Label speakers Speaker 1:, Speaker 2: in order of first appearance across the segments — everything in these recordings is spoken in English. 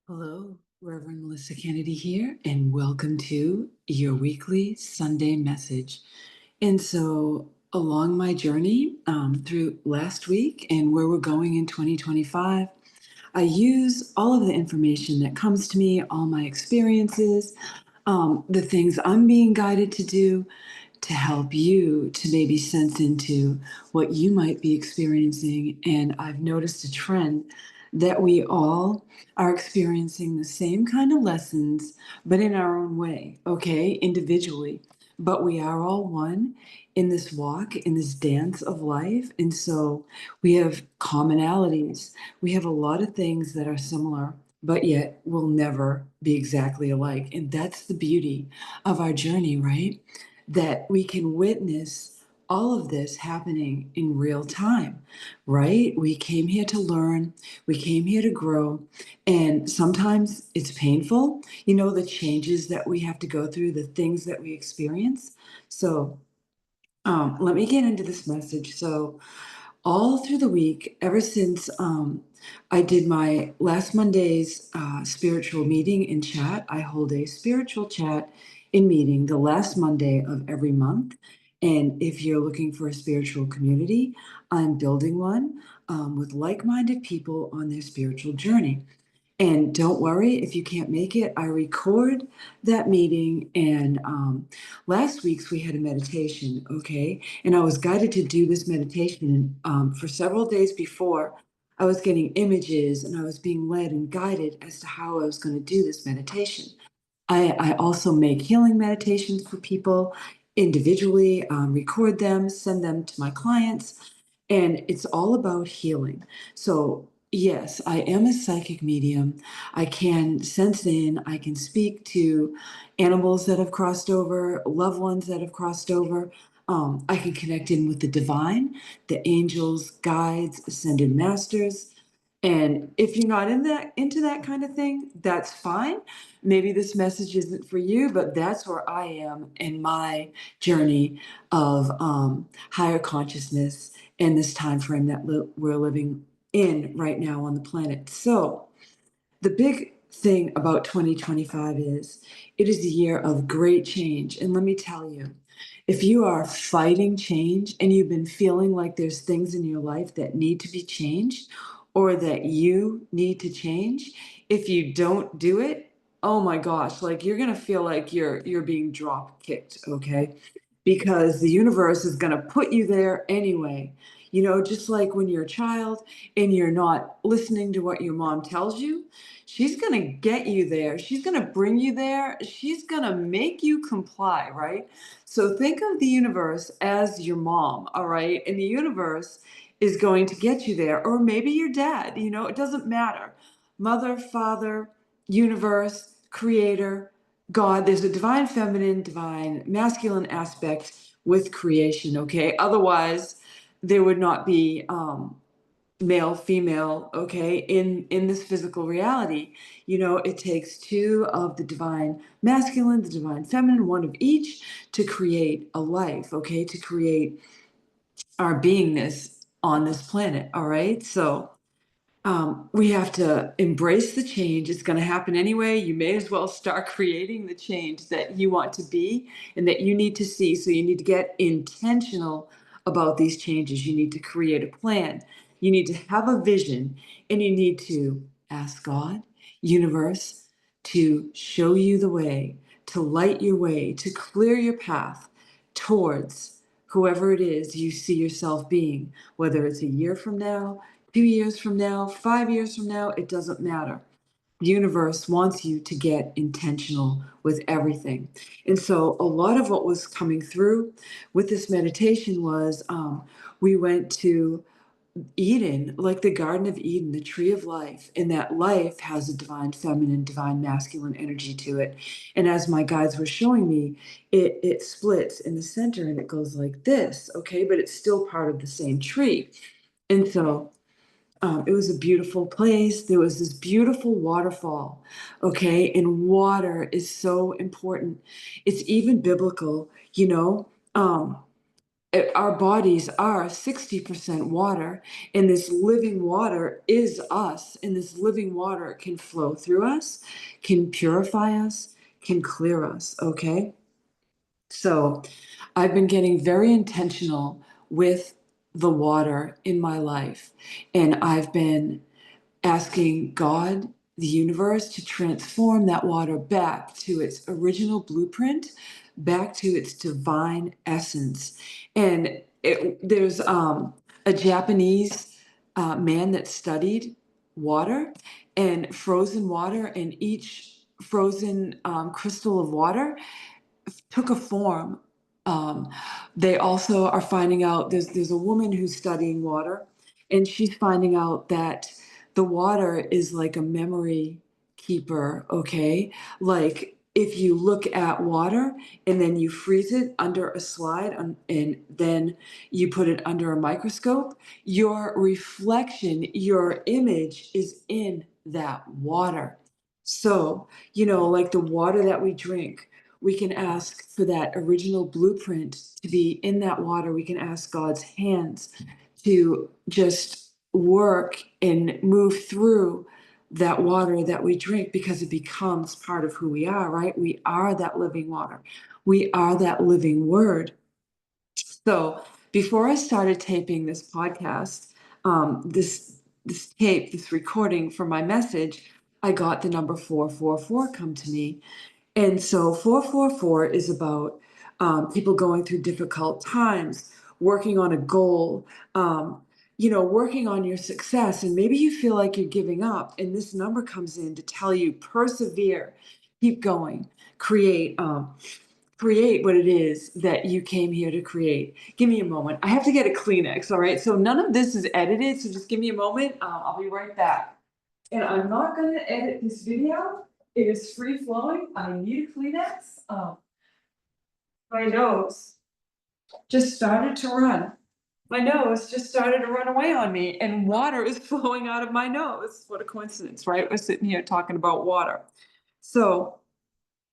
Speaker 1: Hello, Reverend Melissa Kennedy here, and welcome to your weekly Sunday message. And so, along my journey through last week and where we're going in 2025, I use all of the information that comes to me, all my experiences, the things I'm being guided to do to help you to maybe sense into what you might be experiencing. And I've noticed a trend that we all are experiencing the same kind of lessons, but in our own way, okay, individually. But we are all one in this walk, in this dance of life. And so we have commonalities. We have a lot of things that are similar, but yet will never be exactly alike. And that's the beauty of our journey, right? That we can witness all of this happening in real time, right? We came here to learn, we came here to grow, and sometimes it's painful, the changes that we have to go through, the things that we experience. So, let me get into this message. So, all through the week, ever since I did my last Monday's spiritual meeting in chat. I hold a spiritual chat in meeting the last Monday of every month. And if you're looking for a spiritual community, I'm building one with like minded people on their spiritual journey. And don't worry if you can't make it. I record that meeting. And last week's we had a meditation, okay? And I was guided to do this meditation. And for several days before, I was getting images and I was being led and guided as to how I was going to do this meditation. I also make healing meditations for people individually, record them, send them to my clients, and it's all about healing. So, yes, I am a psychic medium. I can sense in, I can speak to animals that have crossed over, loved ones that have crossed over. I can connect in with the divine, the angels, guides, ascended masters. And if you're not into that kind of thing, that's fine. Maybe this message isn't for you, but that's where I am in my journey of higher consciousness in this time frame that we're living in right now on the planet. So the big thing about 2025 is it is a year of great change. And let me tell you, if you are fighting change and you've been feeling like there's things in your life that need to be changed or that you need to change, if you don't do it, oh my gosh, like you're going to feel like you're being drop kicked, okay? Because the universe is going to put you there anyway. Just like when you're a child and you're not listening to what your mom tells you, she's going to get you there. She's going to bring you there. She's going to make you comply, right? So think of the universe as your mom, all right? And the universe is going to get you there, or maybe your dad, it doesn't matter. Mother, father, universe, creator, God, there's a divine feminine, divine masculine aspect with creation, okay? Otherwise, there would not be male, female, okay, in this physical reality. It takes two of the divine masculine, the divine feminine, one of each to create a life, okay, to create our beingness on this planet, all right? So we have to embrace the change. It's going to happen anyway. You may as well start creating the change that you want to be and that you need to see. So you need to get intentional about these changes. You need to create a plan. You need to have a vision, and you need to ask God, universe, to show you the way, to light your way, to clear your path towards whoever it is you see yourself being, whether it's a year from now, 2 years from now, 5 years from now, it doesn't matter. The universe wants you to get intentional with everything. And so a lot of what was coming through with this meditation was we went to Eden, like the Garden of Eden, the tree of life, and that life has a divine feminine, divine masculine energy to it. And as my guides were showing me, it splits in the center and it goes like this, okay, but it's still part of the same tree. And so it was a beautiful place. There was this beautiful waterfall, okay? And water is so important. It's even biblical, our bodies are 60% water, and this living water is us, and this living water can flow through us, can purify us, can clear us, okay? So I've been getting very intentional with the water in my life, and I've been asking God, the universe, to transform that water back to its original blueprint, back to its divine essence. And there's a Japanese man that studied water and frozen water, and each frozen crystal of water took a form. Um, they also are finding out there's a woman who's studying water, and she's finding out that the water is like a memory keeper, okay? Like if you look at water and then you freeze it under a slide and then you put it under a microscope, your reflection, your image is in that water. So, like the water that we drink, we can ask for that original blueprint to be in that water. We can ask God's hands to just work and move through that water that we drink because it becomes part of who we are, right? We are that living water. We are that living word. So before I started taping this podcast, this tape, this recording for my message, I got the number 444 come to me, and so 444 is about people going through difficult times, working on a goal, working on your success. And maybe you feel like you're giving up. And this number comes in to tell you persevere, keep going, create. Create what it is that you came here to create. Give me a moment. I have to get a Kleenex, all right? So none of this is edited, so just give me a moment. I'll be right back. And I'm not going to edit this video. It is free flowing. I need a Kleenex. My nose just started to run. My nose just started to run away on me, and water is flowing out of my nose. What a coincidence, right? We're sitting here talking about water. So,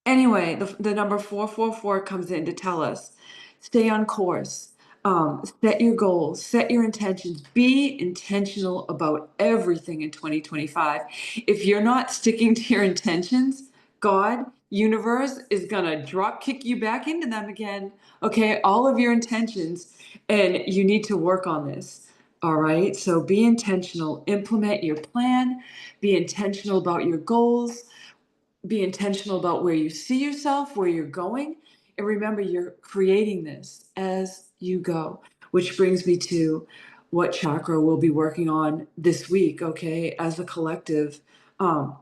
Speaker 1: anyway, the number 444 comes in to tell us stay on course, set your goals, set your intentions, be intentional about everything in 2025. If you're not sticking to your intentions, God, universe is going to drop kick you back into them again. Okay, all of your intentions, and you need to work on this. All right, so be intentional, implement your plan, be intentional about your goals, be intentional about where you see yourself, where you're going. And remember, you're creating this as you go, which brings me to what chakra we'll be working on this week, okay, as a collective. Um,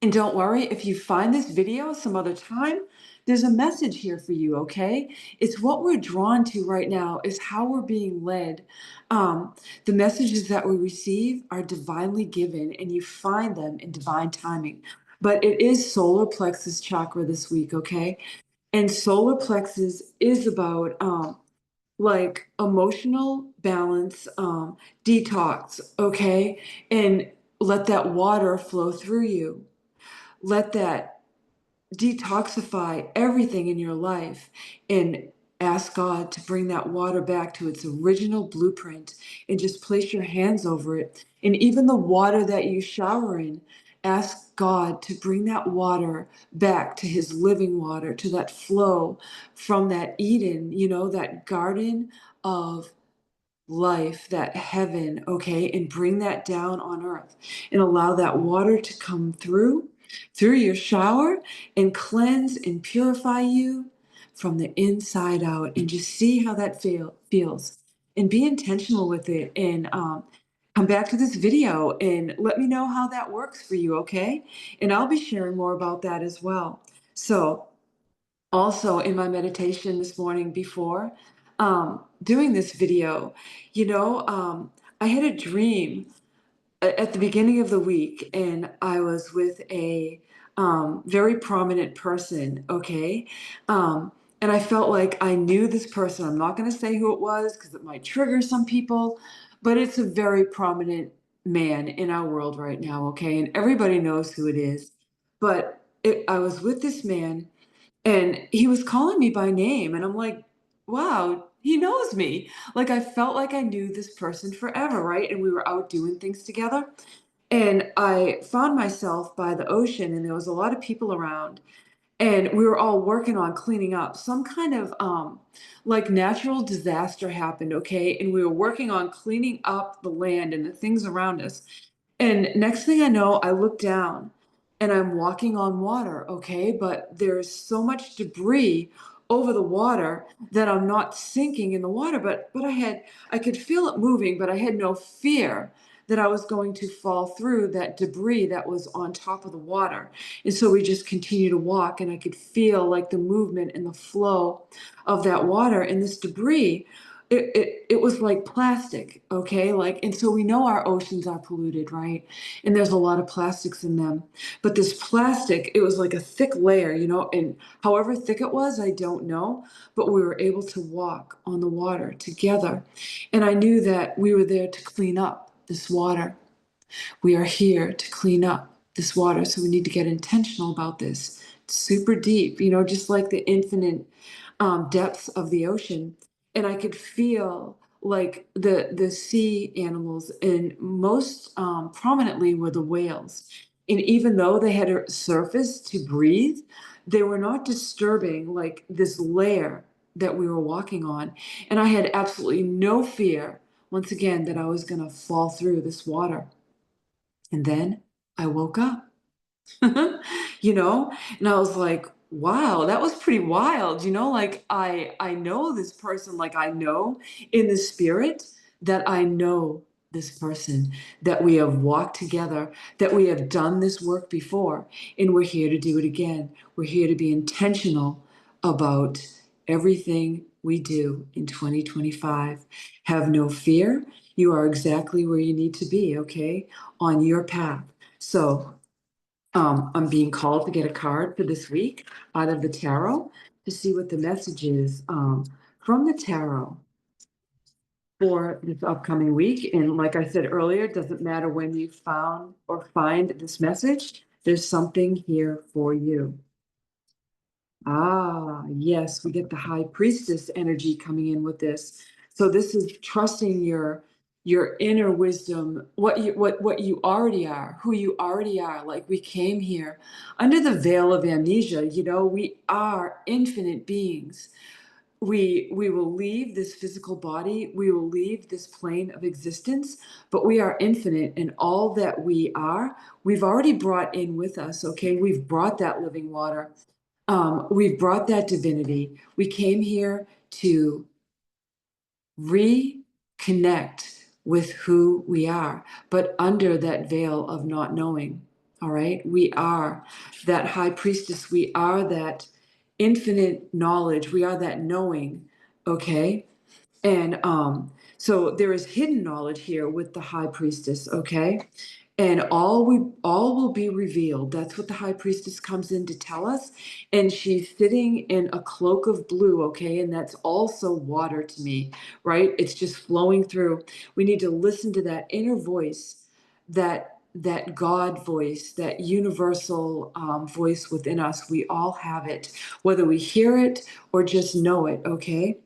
Speaker 1: and don't worry, if you find this video some other time, there's a message here for you, okay? It's what we're drawn to right now, is how we're being led. The messages that we receive are divinely given, and you find them in divine timing. But it is solar plexus chakra this week, okay? And solar plexus is about like emotional balance, detox, okay? And let that water flow through you. Let that detoxify everything in your life and ask God to bring that water back to its original blueprint, and just place your hands over it. And even the water that you shower in, ask God to bring that water back to his living water, to that flow from that Eden, that garden of life, that heaven, okay, and bring that down on earth and allow that water to come through your shower and cleanse and purify you from the inside out, and just see how that feels, and be intentional with it, and come back to this video and let me know how that works for you, okay? And I'll be sharing more about that as well. So also in my meditation this morning before doing this video, I had a dream at the beginning of the week, and I was with a very prominent person, okay? And I felt like I knew this person. I'm not going to say who it was because it might trigger some people, but it's a very prominent man in our world right now, okay? And everybody knows who it is. But I was with this man, and he was calling me by name, and I'm like, wow, he knows me. Like I felt like I knew this person forever, right? And we were out doing things together. And I found myself by the ocean and there was a lot of people around and we were all working on cleaning up some kind of like natural disaster happened, okay, and we were working on cleaning up the land and the things around us, and next thing I know, I look down and I'm walking on water, okay? But there's so much debris over the water that I'm not sinking in the water, but I could feel it moving, but I had no fear that I was going to fall through that debris that was on top of the water. And so we just continued to walk and I could feel like the movement and the flow of that water and this debris it was like plastic, okay? Like, and so we know our oceans are polluted, right? And there's a lot of plastics in them. But this plastic, it was like a thick layer, and however thick it was, I don't know. But we were able to walk on the water together. And I knew that we were there to clean up this water. We are here to clean up this water. So we need to get intentional about this. It's super deep, just like the infinite depths of the ocean. And I could feel like the sea animals, and most prominently were the whales. And even though they had a surface to breathe, they were not disturbing like this layer that we were walking on. And I had absolutely no fear, once again, that I was going to fall through this water. And then I woke up, you know, and I was like, wow, that was pretty wild. Like I know this person, like I know in the spirit that I know this person, that we have walked together, that we have done this work before, and we're here to do it again. We're here to be intentional about everything we do in 2025. Have no fear. You are exactly where you need to be, okay? On your path. So I'm being called to get a card for this week out of the tarot to see what the message is from the tarot for this upcoming week. And like I said earlier, it doesn't matter when you found or find this message, there's something here for you. Ah, yes, we get the high priestess energy coming in with this. So this is trusting your inner wisdom, what you already are, who you already are. Like we came here under the veil of amnesia, we are infinite beings. We will leave this physical body, we will leave this plane of existence, but we are infinite, and all that we are, we've already brought in with us, okay? We've brought that living water. We've brought that divinity. We came here to reconnect with who we are, but under that veil of not knowing. All right. We are that high priestess. We are that infinite knowledge. We are that knowing. Okay. And so there is hidden knowledge here with the high priestess, okay? And all will be revealed. That's what the high priestess comes in to tell us. And she's sitting in a cloak of blue, okay? And that's also water to me, right? It's just flowing through. We need to listen to that inner voice, that God voice, that universal voice within us. We all have it, whether we hear it or just know it, okay?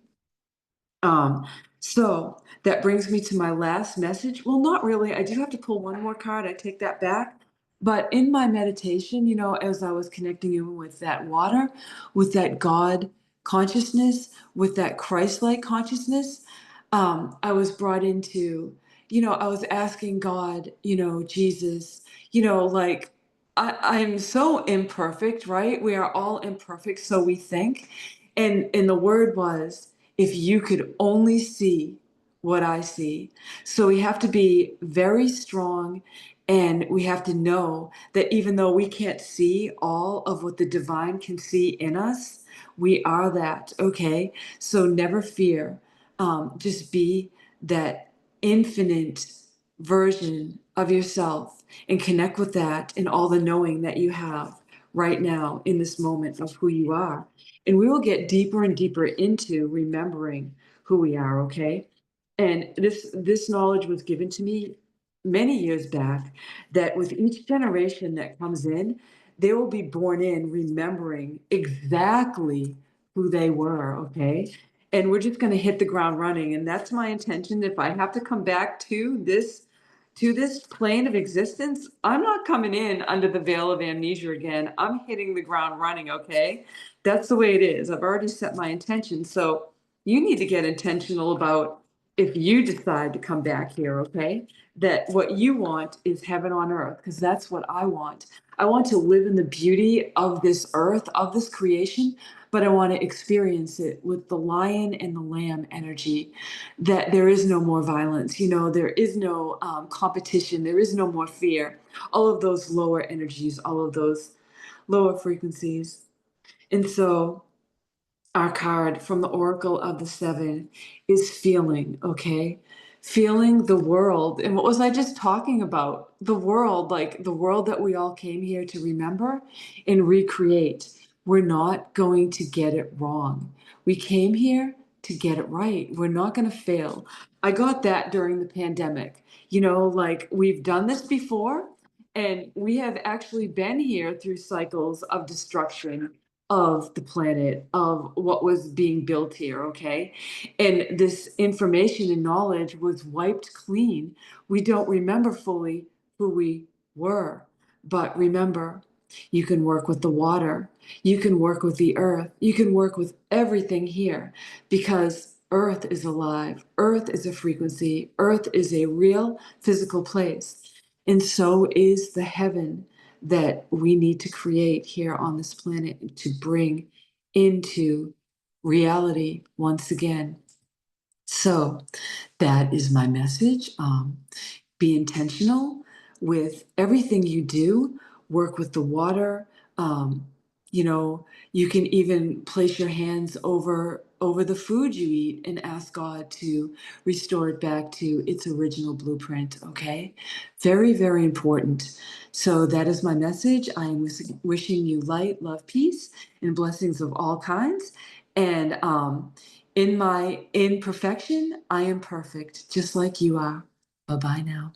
Speaker 1: Um, so that brings me to my last message. Well, not really. I do have to pull one more card. I take that back. But in my meditation, as I was connecting you with that water, with that God consciousness, with that Christ-like consciousness, I was brought into, I was asking God, Jesus, like I'm so imperfect, right? We are all imperfect, so we think. And the word was, if you could only see what I see. So we have to be very strong, and we have to know that even though we can't see all of what the divine can see in us, we are that, okay? So never fear. Just be that infinite version of yourself and connect with that and all the knowing that you have right now in this moment of who you are. And we will get deeper and deeper into remembering who we are, okay? And this knowledge was given to me many years back, that with each generation that comes in, they will be born in remembering exactly who they were, okay? and we're just gonna hit the ground running, and that's my intention. If I have to come back to this plane of existence, I'm not coming in under the veil of amnesia again. I'm hitting the ground running, okay? That's the way it is. I've already set my intention. So you need to get intentional about if you decide to come back here, okay? That what you want is heaven on earth, because that's what I want. I want to live in the beauty of this earth, of this creation, but I want to experience it with the lion and the lamb energy, that there is no more violence, there is no competition, there is no more fear, all of those lower energies, all of those lower frequencies. And so our card from the Oracle of the Seven is feeling, okay? Feeling the world. And what was I just talking about? The world, like the world that we all came here to remember and recreate. We're not going to get it wrong. We came here to get it right. We're not going to fail. I got that during the pandemic. Like we've done this before, and we have actually been here through cycles of destruction of the planet, of what was being built here, okay? And this information and knowledge was wiped clean. We don't remember fully who we were. But remember, you can work with the water, you can work with the earth, you can work with everything here, because earth is alive, earth is a frequency, earth is a real physical place. And so is the heaven that we need to create here on this planet to bring into reality once again. So that is my message. Be intentional with everything you do. Work with the water. Um, you can even place your hands over the food you eat and ask God to restore it back to its original blueprint. Okay, very, very important. So that is my message. I am wishing you light, love, peace, and blessings of all kinds. And in my imperfection, I am perfect, just like you are. Bye bye now.